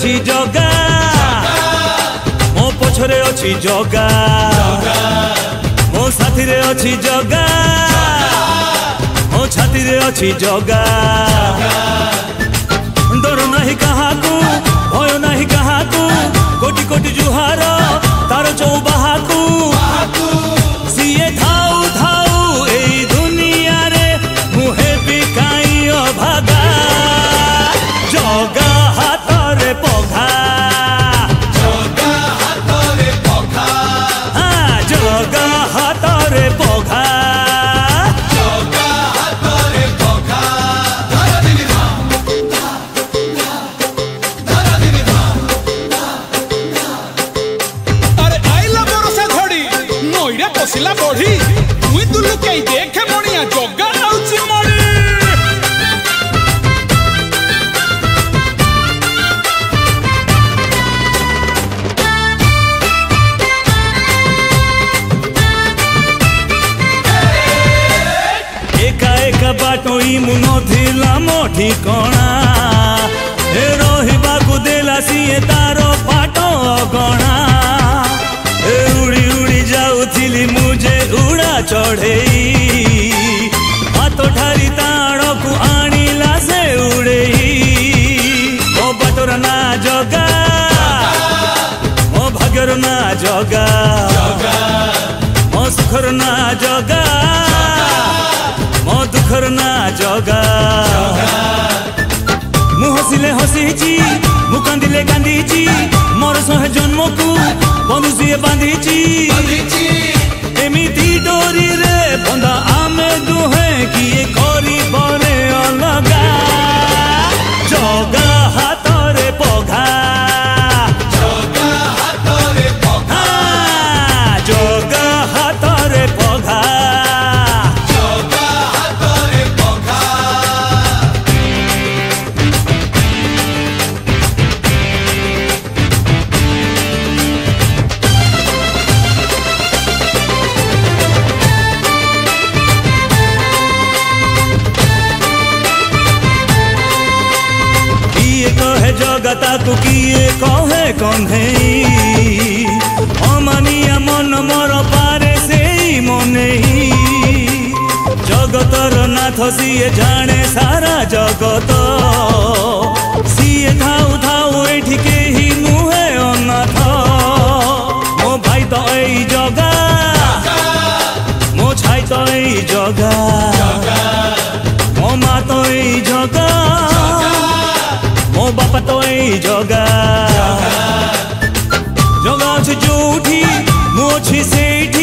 अच्छी जगा मो पछरे अच्छी जगा मो साथी रे अच्छी जगा मो छाती रे अच्छी जगा डर नहीं काहाकू भय नहीं काहाकू कोटि कोटि जुहार तार चौबाहाकू सीए थाऊ थाऊ एई दुनिया रे मुहे बिकाई अभागा जगा हाथ रे पघा जगा हाथ रे पघा पसिला बढ़ी मुई दुलु कई देखे मणिया जगा आउची मणि एका एका बाटोई मुन थिला मो ठिकणा ए रहिबाकु देला सिए तार पाटो गणा उड़ी उड़ी जाऊली मुझे उड़ा चढ़ई हाथ ठारी ताड़ को आनीला से उड़ई मो बाटर ना जगा मो भाग्यर ना जगा मो सुखर ना जगा मो दुखर ना जगा मु हसिले हसीची मु कांदिले कांदीची मोर सहे जन्म को बंधु सीए बांधीची एमिति डोरी रे बंधा आमे दुहे किए करी बने अलगा जगा हाथ रे पघा जगा हाथ रे पघा जगा हाथ रे पघा जगता को किए कहे कन्हई अमानिया मन मोर पारे से मने जगतर नाथ सीए जाने सारा जगत सीए थाऊ थाऊ एठी केही नुहे अनाथ मो भाई तो एई जगा मो छाई तो एई जगा मो माँ तो एई जगा मो बापा तो एई जगा जगा अच्छी जोठी मो अच्छी सेठी